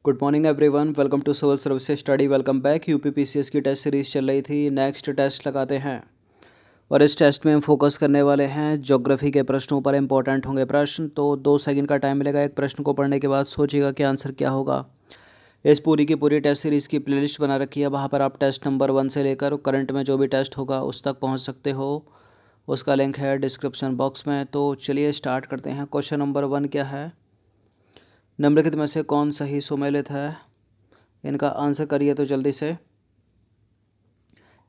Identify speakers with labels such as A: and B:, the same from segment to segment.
A: Good morning everyone, welcome to civil services study. Welcome back. UPPCS की test series चल रही थी। Next test लगाते हैं और इस टेस्ट में हम फोकस करने वाले हैं ज्योग्राफी के प्रश्नों पर। इंपॉर्टेंट होंगे प्रश्न, तो 2 सेकंड का टाइम मिलेगा एक प्रश्न को पढ़ने के बाद। सोचिएगा कि आंसर क्या होगा। इस पूरी की पूरी टेस्ट सीरीज़ की प्लेलिस्ट बना रखी है, वहाँ पर आप टेस्ट नंबर 1 से लेकर करंट में जो भी टेस्ट होगा उस तक पहुँच सकते हो। उसका लिंक है डिस्क्रिप्शन बॉक्स में। तो चलिए स्टार्ट करते हैं। क्वेश्चन नंबर 1 क्या है? निम्नलिखित में से कौन सही सुमेलित है? इनका आंसर करिए तो जल्दी से।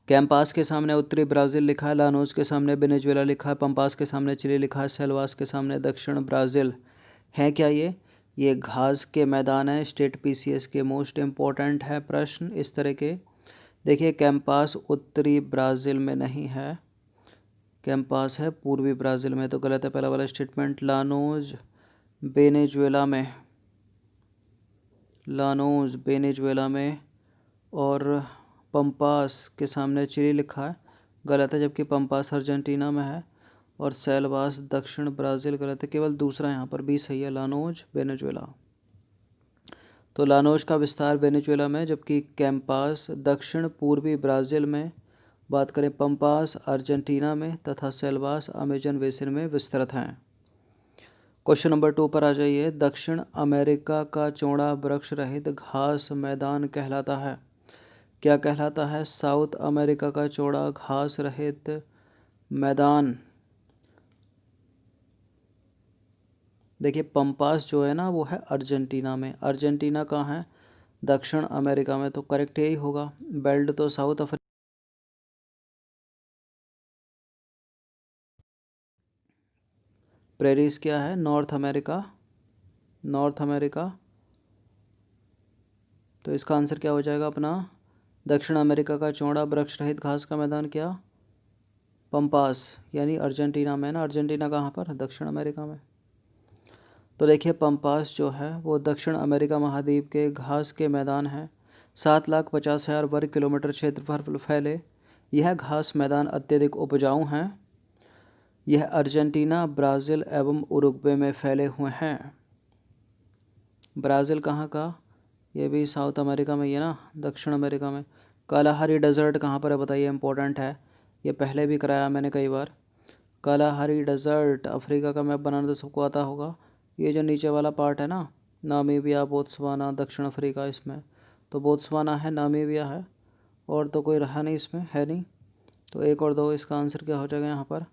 A: कैंपास के सामने उत्तरी ब्राज़ील लिखा है, लानोज के सामने वेनेजुएला लिखा है, पंपास के सामने चिली लिखा है, सेल्वास के सामने दक्षिण ब्राज़ील है। क्या ये घास के मैदान है। स्टेट पीसीएस के मोस्ट इम्पोर्टेंट है प्रश्न इस तरह के। देखिए, कैंपास उत्तरी ब्राज़ील में नहीं है, कैंपास है पूर्वी ब्राज़ील में, तो गलत है पहला वाला स्टेटमेंट। लानोज वेनेजुएला में और पंपास के सामने चिली लिखा है, गलत है, जबकि पंपास अर्जेंटीना में है और सेल्वास दक्षिण ब्राज़ील, गलत है। केवल दूसरा यहाँ पर भी सही है, लानोज वेनेजुएला। तो लानोज का विस्तार वेनेजुएला में, जबकि कैंपास दक्षिण पूर्वी ब्राज़ील में। बात करें पंपास अर्जेंटीना में तथा सेल्वास अमेजन बेसिन में विस्तृत हैं। क्वेश्चन नंबर 2 पर आ जाइए। दक्षिण अमेरिका का चौड़ा वृक्ष रहित घास मैदान कहलाता है। क्या कहलाता है? साउथ अमेरिका का चौड़ा घास रहित मैदान। देखिए, पंपास जो है ना वो है अर्जेंटीना में। अर्जेंटीना कहाँ है? दक्षिण अमेरिका में, तो करेक्ट यही होगा। बेल्ट तो साउथ अफ्रीका। प्रेरीज क्या है? North America. तो इसका आंसर क्या हो जाएगा अपना? दक्षिण अमेरिका का चौड़ा वृक्ष रहित घास का मैदान क्या? पंपास, यानी अर्जेंटीना में ना। अर्जेंटीना कहाँ पर? दक्षिण अमेरिका में। तो देखिए, पंपास जो है वो दक्षिण अमेरिका महाद्वीप के घास के मैदान हैं। 7,50,000 वर्ग किलोमीटर क्षेत्रफल पर फैले यह घास मैदान अत्यधिक उपजाऊ हैं। यह अर्जेंटीना, ब्राज़ील एवं उरुग्वे में फैले हुए हैं। ब्राज़ील कहाँ का? ये भी साउथ अमेरिका में ही है ना, दक्षिण अमेरिका में। कालाहारी डेजर्ट कहाँ पर है बताइए, इंपॉर्टेंट है, ये पहले भी कराया मैंने कई बार। कालाहारी डेजर्ट अफ्रीका का मैप बनाना तो सबको आता होगा। ये जो नीचे वाला पार्ट है ना, नामीबिया, बोत्सवाना, दक्षिण अफ्रीका, इसमें तो बोत्सवाना है, नामीबिया है, और तो कोई रहा नहीं, इसमें है नहीं। तो 1 और 2, इसका आंसर क्या हो जाएगा यहाँ पर?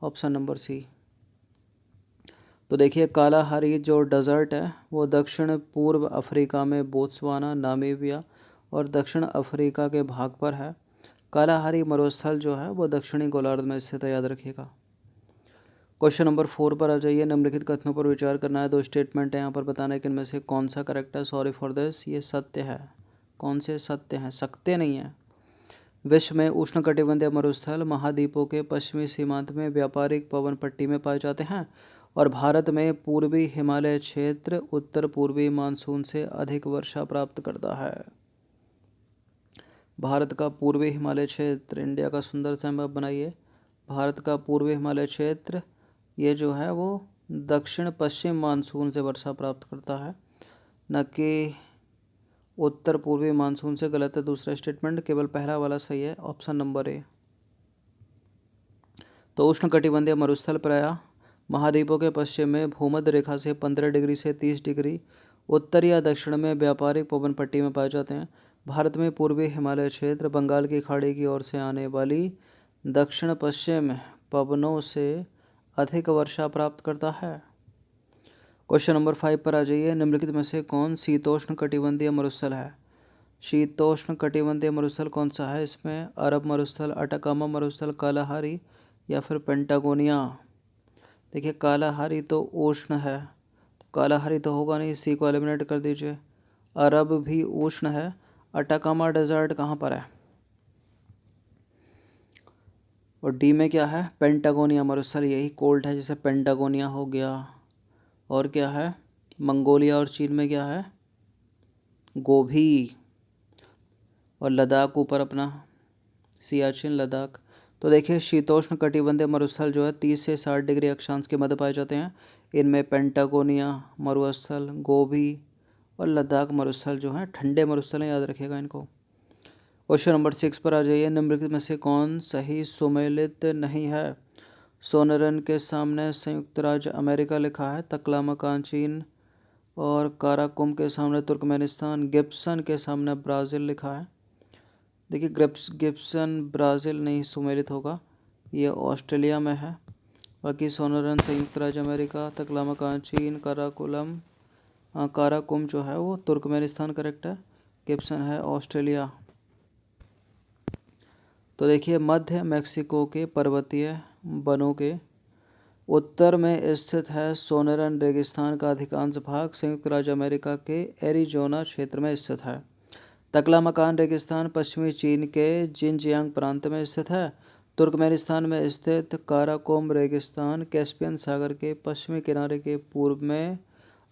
A: Option number C. तो देखिए, कालाहारी जो डेजर्ट है वो दक्षिण पूर्व अफ्रीका में बोत्सवाना, नामीबिया और दक्षिण अफ्रीका के भाग पर है। कालाहारी मरुस्थल जो है वो दक्षिणी गोलार्ध में स्थित है, याद रखिएगा। क्वेश्चन नंबर 4 पर आ जाइए। निम्नलिखित कथनों पर विचार करना है। 2 स्टेटमेंट है यहाँ पर, बताना है कि इनमें से कौन सा करेक्ट है। सॉरी फॉर दिस, ये सत्य है। कौन से सत्य हैं? सकते नहीं हैं। विश्व में उष्णकटिबंधीय मरुस्थल महाद्वीपों के पश्चिमी सीमांत में व्यापारिक पवन पट्टी में पाए जाते हैं और भारत में पूर्वी हिमालय क्षेत्र उत्तर पूर्वी मानसून से अधिक वर्षा प्राप्त करता है। भारत का पूर्वी हिमालय क्षेत्र, इंडिया का सुंदर सा मैप बनाइए। भारत का पूर्वी हिमालय क्षेत्र ये जो है वो दक्षिण पश्चिम मानसून से वर्षा प्राप्त करता है, न कि उत्तर पूर्वी मानसून से। गलत है दूसरा स्टेटमेंट, केवल पहला वाला सही है, ऑप्शन नंबर ए। तो उष्णकटिबंधीय मरुस्थल प्रायः महाद्वीपों के पश्चिम में भूमध्य रेखा से 15 डिग्री से 30 डिग्री उत्तर या दक्षिण में व्यापारिक पवन पट्टी में पाए जाते हैं। भारत में पूर्वी हिमालय क्षेत्र बंगाल की खाड़ी की ओर से आने वाली दक्षिण पश्चिम पवनों से अधिक वर्षा प्राप्त करता है। क्वेश्चन नंबर 5 पर आ जाइए। निम्नलिखित में से कौन शीतोष्ण कटिबंधीय मरुस्थल है? शीतोष्ण कटिबंधीय मरुस्थल कौन सा है? इसमें अरब मरुस्थल, अटाकामा मरुस्थल, कालाहारी या फिर पेंटागोनिया। देखिए, कालाहारी तो उष्ण है, तो कालाहारी तो होगा नहीं, सी को एलिमिनेट कर दीजिए। अरब भी उष्ण है। अटाकामा डेजर्ट कहाँ पर है? और डी में क्या है? पेंटागोनिया मरुस्थल, यही कोल्ड है, जैसे पेंटागोनिया हो गया। और क्या है? मंगोलिया और चीन में क्या है? गोभी। और लद्दाख ऊपर अपना सियाचिन, लद्दाख। तो देखिए, शीतोष्ण कटिबंधीय मरुस्थल जो है 30 से 60 डिग्री अक्षांश के मध्य पाए जाते हैं। इनमें पेंटागोनिया मरुस्थल, गोभी और लद्दाख मरुस्थल जो हैं ठंडे मरुस्थल हैं, याद रखिएगा इनको। क्वेश्चन नंबर 6 पर आ जाइए। निम्नलिखित में से कौन सही सुमेलित नहीं है? सोनरन के सामने संयुक्त राज्य अमेरिका लिखा है, तकलामकान चीन और काराकुम के सामने तुर्कमेनिस्तान, गिब्सन के सामने ब्राज़ील लिखा है। देखिए गिब्सन ब्राज़ील नहीं सुमेलित होगा, ये ऑस्ट्रेलिया में है। बाकी सोनरन संयुक्त राज्य अमेरिका, तकलामकान चीन, काराकुम जो है वो तुर्कमेनिस्तान करेक्ट है, गिब्सन है ऑस्ट्रेलिया। तो देखिए मध्य मेक्सिको के पर्वतीय वनों के उत्तर में स्थित है सोनरन रेगिस्तान का अधिकांश भाग संयुक्त राज्य अमेरिका के एरिजोना क्षेत्र में स्थित है। तकलामकान रेगिस्तान पश्चिमी चीन के जिनजियांग प्रांत में स्थित है। तुर्कमेनिस्तान में स्थित काराकोम रेगिस्तान कैस्पियन सागर के पश्चिमी किनारे के पूर्व में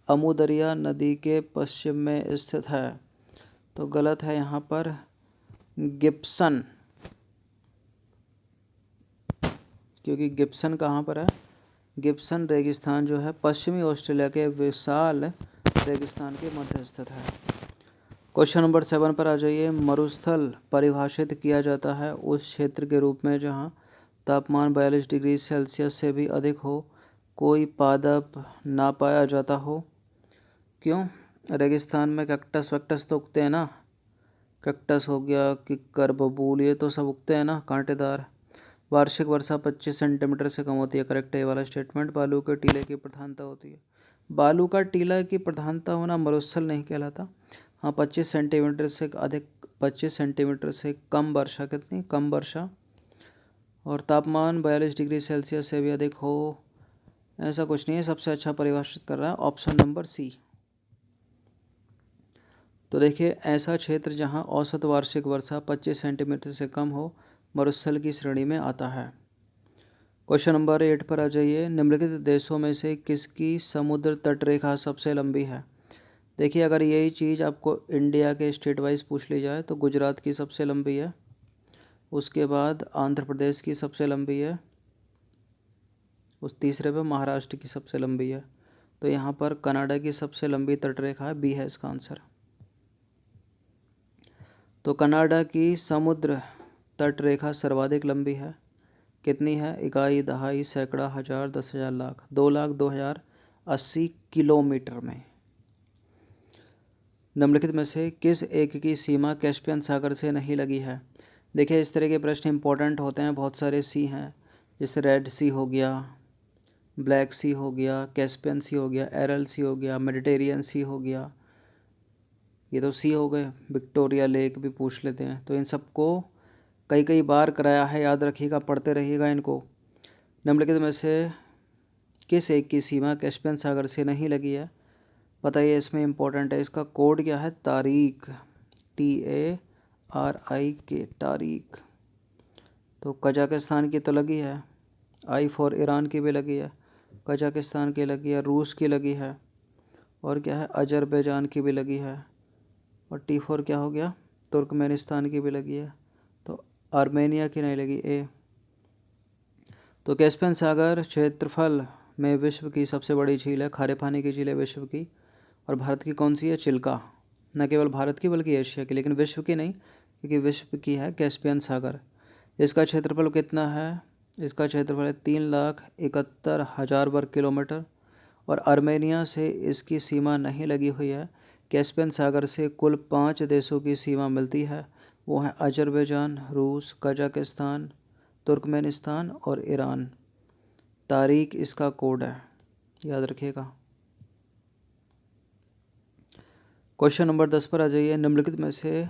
A: अमू दरिया नदी के पश्चिम में स्थित है। तो गलत है यहाँ पर गिब्सन, क्योंकि गिब्सन कहाँ पर है? गिब्सन रेगिस्तान जो है पश्चिमी ऑस्ट्रेलिया के विशाल रेगिस्तान के मध्य स्थित है। क्वेश्चन नंबर 7 पर आ जाइए। मरुस्थल परिभाषित किया जाता है उस क्षेत्र के रूप में जहाँ तापमान 42 डिग्री सेल्सियस से भी अधिक हो, कोई पादप ना पाया जाता हो। क्यों? रेगिस्तान में कैक्टस वैक्टस तो उगते हैं ना, कैक्टस हो गया, किक्कर, बबूल, ये तो सब उगते हैं ना कांटेदार। वार्षिक वर्षा 25 सेंटीमीटर से कम होती है, करेक्ट है ये वाला स्टेटमेंट। बालू के टीले की प्रधानता होती है। बालू का टीला की प्रधानता होना मरुस्थल नहीं कहलाता। हाँ 25 सेंटीमीटर से अधिक, 25 सेंटीमीटर से कम वर्षा, कितनी कम वर्षा, और तापमान 42 डिग्री सेल्सियस से भी अधिक हो, ऐसा कुछ नहीं है। सबसे अच्छा परिभाषित कर रहा है ऑप्शन नंबर सी। तो देखिए ऐसा क्षेत्र जहाँ औसत वार्षिक वर्षा 25 सेंटीमीटर से कम हो मरुस्थल की श्रेणी में आता है। क्वेश्चन नंबर 8 पर आ जाइए। निम्नलिखित देशों में से किसकी समुद्र तट रेखा सबसे लंबी है? देखिए अगर यही चीज़ आपको इंडिया के स्टेट वाइज पूछ ली जाए तो गुजरात की सबसे लंबी है, उसके बाद आंध्र प्रदेश की सबसे लंबी है, उस तीसरे पे महाराष्ट्र की सबसे लंबी है। तो यहाँ पर कनाडा की सबसे लंबी तट रेखा है, बी है इसका आंसर। तो कनाडा की समुद्र तट रेखा सर्वाधिक लंबी है, कितनी है? इकाई, दहाई, सैकड़ा, हज़ार, 10,000, लाख। 2,02,080 किलोमीटर में। निम्नलिखित में से किस एक की सीमा कैस्पियन सागर से नहीं लगी है? देखिए इस तरह के प्रश्न इंपॉर्टेंट होते हैं, बहुत सारे सी हैं, जैसे रेड सी हो गया, ब्लैक सी हो गया, कैस्पियन सी हो गया, एरल सी हो गया, मेडिटेरियन सी हो गया, ये तो सी हो गए। विक्टोरिया लेक भी पूछ लेते हैं। तो इन सबको कई कई बार कराया है, याद रखिएगा, पढ़ते रहिएगा इनको। निम्नलिखित में से किस एक की सीमा कैस्पियन सागर से नहीं लगी है? बताइए, इसमें इम्पोर्टेंट है, इसका कोड क्या है? तारीख, TARIK, तारीख। तो कजाकिस्तान की तो लगी है, I फॉर ईरान की भी लगी है, कजाकिस्तान की लगी है, रूस की लगी है, और क्या है, अजरबैजान की भी लगी है, और T फॉर क्या हो गया, तुर्कमेनिस्तान की भी लगी है। तो आर्मेनिया की नहीं लगी, ए। तो कैस्पियन सागर क्षेत्रफल में विश्व की सबसे बड़ी झील है, खारे पानी की झील है विश्व की। और भारत की कौन सी है? चिल्का। न केवल भारत की बल्कि एशिया की, लेकिन विश्व की नहीं, क्योंकि विश्व की है कैस्पियन सागर। इसका क्षेत्रफल कितना है? इसका क्षेत्रफल है 3,71,000 वर्ग किलोमीटर। और आर्मेनिया से इसकी सीमा नहीं लगी हुई है। कैस्पियन सागर से कुल 5 देशों की सीमा मिलती है, वो हैं अजरबैजान, रूस, कजाकिस्तान, तुर्कमेनिस्तान और ईरान। तारीख इसका कोड है, याद रखिएगा। क्वेश्चन नंबर 10 पर आ जाइए। निम्नलिखित में से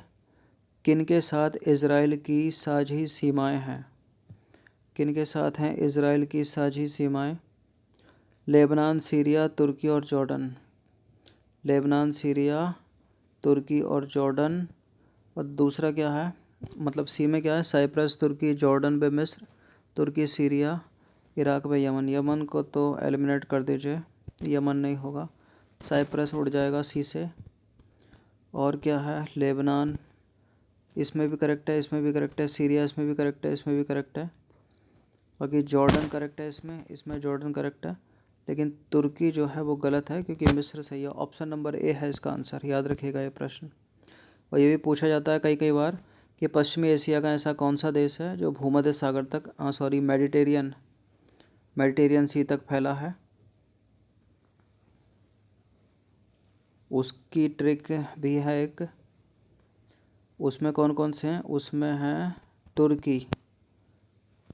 A: किन के साथ इजराइल की साझी सीमाएं हैं? किन के साथ हैं इजराइल की साझी सीमाएं? लेबनान, सीरिया, तुर्की और जॉर्डन। लेबनान, सीरिया, तुर्की और जॉर्डन। और दूसरा क्या है, मतलब सी में क्या है? साइप्रस, तुर्की, जॉर्डन व मिस्र, तुर्की, सीरिया, इराक व यमन। यमन को तो एलिमिनेट कर दीजिए, यमन नहीं होगा, साइप्रस उड़ जाएगा सी से। और क्या है? लेबनान, इसमें भी करेक्ट है, इसमें भी करेक्ट है, सीरिया इसमें भी करेक्ट है, इसमें भी करेक्ट है। बाकी जॉर्डन करेक्ट है, इसमें जॉर्डन करेक्ट है। लेकिन तुर्की जो है वो गलत है क्योंकि मिस्र सही है। ऑप्शन नंबर ए है इसका आंसर, याद रखिएगा ये प्रश्न। और ये भी पूछा जाता है कई कई बार कि पश्चिमी एशिया का ऐसा कौन सा देश है जो भूमध्य सागर तक मेडिटेरियन सी तक फैला है। उसकी ट्रिक भी है एक। उसमें कौन कौन से हैं? उसमें हैं तुर्की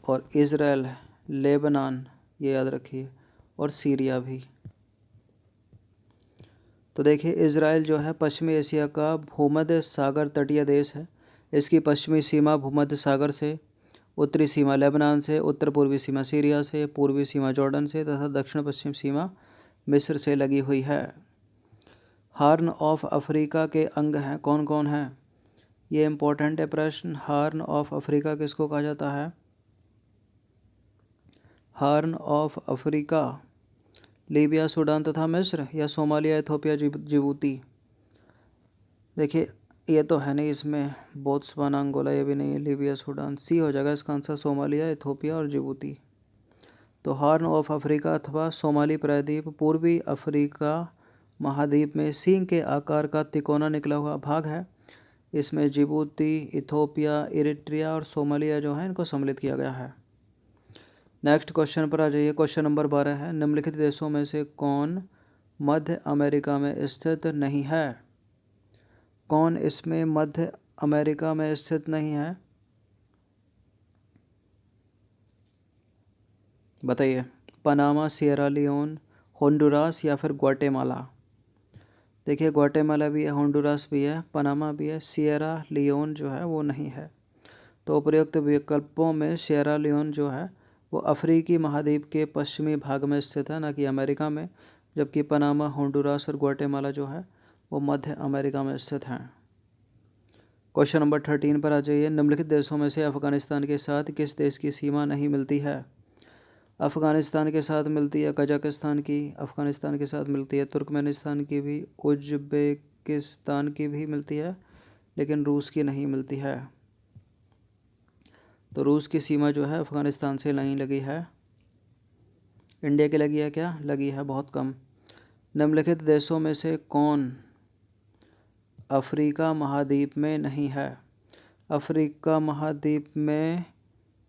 A: और इज़राइल, लेबनान, ये याद रखिए, और सीरिया भी। तो देखिए इज़राइल जो है पश्चिमी एशिया का भूमध्य सागर तटीय देश है। इसकी पश्चिमी सीमा भूमध्य सागर से, उत्तरी सीमा लेबनान से, उत्तर पूर्वी सीमा सीरिया से, पूर्वी सीमा जॉर्डन से तथा दक्षिण पश्चिम सीमा मिस्र से लगी हुई है। हार्न ऑफ अफ्रीका के अंग हैं कौन कौन हैं? ये इम्पोर्टेंट है प्रश्न। हार्न ऑफ अफ्रीका किसको कहा जाता है? Horn of Africa Libya, Sudan तथा मिस्र, या सोमालिया, इथोपिया, जिबूती। देखिए ये तो है नहीं इसमें, बोत्सवाना, अंगोला, ये भी नहीं है, लीबिया, सूडान। सी हो जाएगा इसका आंसर, सोमालिया, इथोपिया और जिबूती। तो हॉर्न ऑफ अफ्रीका अथवा सोमाली प्रायद्वीप पूर्वी अफ्रीका महाद्वीप में सींग के आकार का तिकोना निकला हुआ भाग है। इसमें जिबूती, इथोपिया, इरिट्रिया और सोमालिया जो है इनको सम्मिलित किया गया है। नेक्स्ट क्वेश्चन पर आ जाइए। क्वेश्चन नंबर 12 है, निम्नलिखित देशों में से कौन मध्य अमेरिका में स्थित नहीं है? कौन इसमें मध्य अमेरिका में स्थित नहीं है? बताइए। पनामा, सिएरा लियोन, होंडुरास या फिर ग्वाटेमाला। देखिए ग्वाटेमाला भी है, होंडुरास भी है, पनामा भी है, सिएरा लियोन जो है वो नहीं है। तो उपयुक्त विकल्पों में सिएरा लियोन जो है वो अफ्रीकी महाद्वीप के पश्चिमी भाग में स्थित है, ना कि अमेरिका में, जबकि पनामा, होंडुरास और ग्वाटेमाला जो है वो मध्य अमेरिका में स्थित हैं। क्वेश्चन नंबर 13 पर आ जाइए। निम्नलिखित देशों में से अफ़गानिस्तान के साथ किस देश की सीमा नहीं मिलती है? अफ़गानिस्तान के साथ मिलती है कजाकिस्तान की, अफ़गानिस्तान के साथ मिलती है तुर्कमेनिस्तान की भी, उज़्बेकिस्तान की भी मिलती है, लेकिन रूस की नहीं मिलती है। तो रूस की सीमा जो है अफ़गानिस्तान से नहीं लगी है। इंडिया की लगी है क्या? लगी है, बहुत कम। निम्नलिखित देशों में से कौन अफ्रीका महाद्वीप में नहीं है? अफ्रीका महाद्वीप में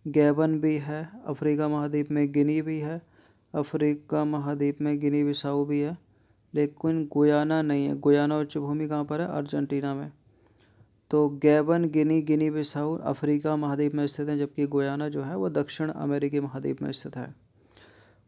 A: गैबन भी है, अफ्रीका महाद्वीप में गिनी भी है, अफ्रीका महाद्वीप में गिनी बिसाऊ भी है, लेकिन गुयाना नहीं है। गुयाना उच्च भूमि कहाँ पर है? अर्जेंटीना में। तो गैबन, गिनी, गिनी बिसाऊ अफ्रीका महाद्वीप में स्थित है, जबकि गुयाना जो है वो दक्षिण अमेरिकी महाद्वीप में स्थित है।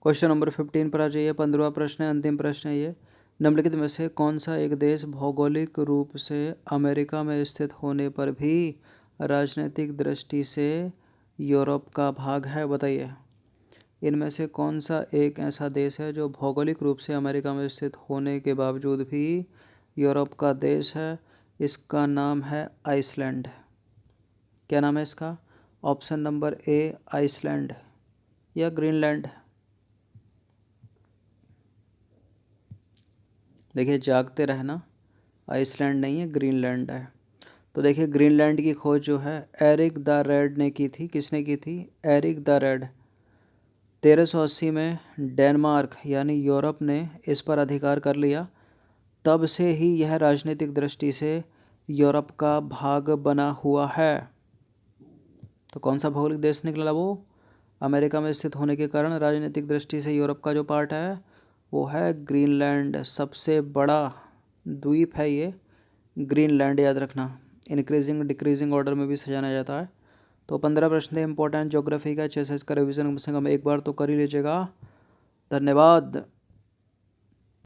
A: क्वेश्चन नंबर 15 पर आ जाइए। 15वां प्रश्न है, अंतिम प्रश्न है ये। निम्नलिखित में से कौन सा एक देश भौगोलिक रूप से अमेरिका में स्थित होने पर भी राजनीतिक दृष्टि से यूरोप का भाग है? बताइए। इनमें से कौन सा एक ऐसा देश है जो भौगोलिक रूप से अमेरिका में स्थित होने के बावजूद भी यूरोप का देश है? इसका नाम है आइसलैंड। क्या नाम है इसका? ऑप्शन नंबर ए आइसलैंड या ग्रीनलैंड। देखिए जागते रहना, आइसलैंड नहीं है, ग्रीनलैंड है। तो देखिए ग्रीनलैंड की खोज जो है एरिक द रेड ने की थी। किसने की थी? Eric the red. 1380 में डेनमार्क यानी यूरोप ने इस पर अधिकार कर लिया। तब से ही यह राजनीतिक दृष्टि से यूरोप का भाग बना हुआ है। तो कौन सा भौगोलिक देश निकला वो? अमेरिका में स्थित होने के कारण राजनीतिक दृष्टि से यूरोप का जो पार्ट है वो है ग्रीनलैंड। सबसे बड़ा द्वीप है ये ग्रीनलैंड, याद रखना। इंक्रीजिंग डिक्रीजिंग ऑर्डर में भी सजाना जाता है। तो 15 प्रश्न थे इंपॉर्टेंट ज्योग्राफी का। अच्छे से इसका रिविजन कम से कम एक बार तो कर ही लीजिएगा। धन्यवाद।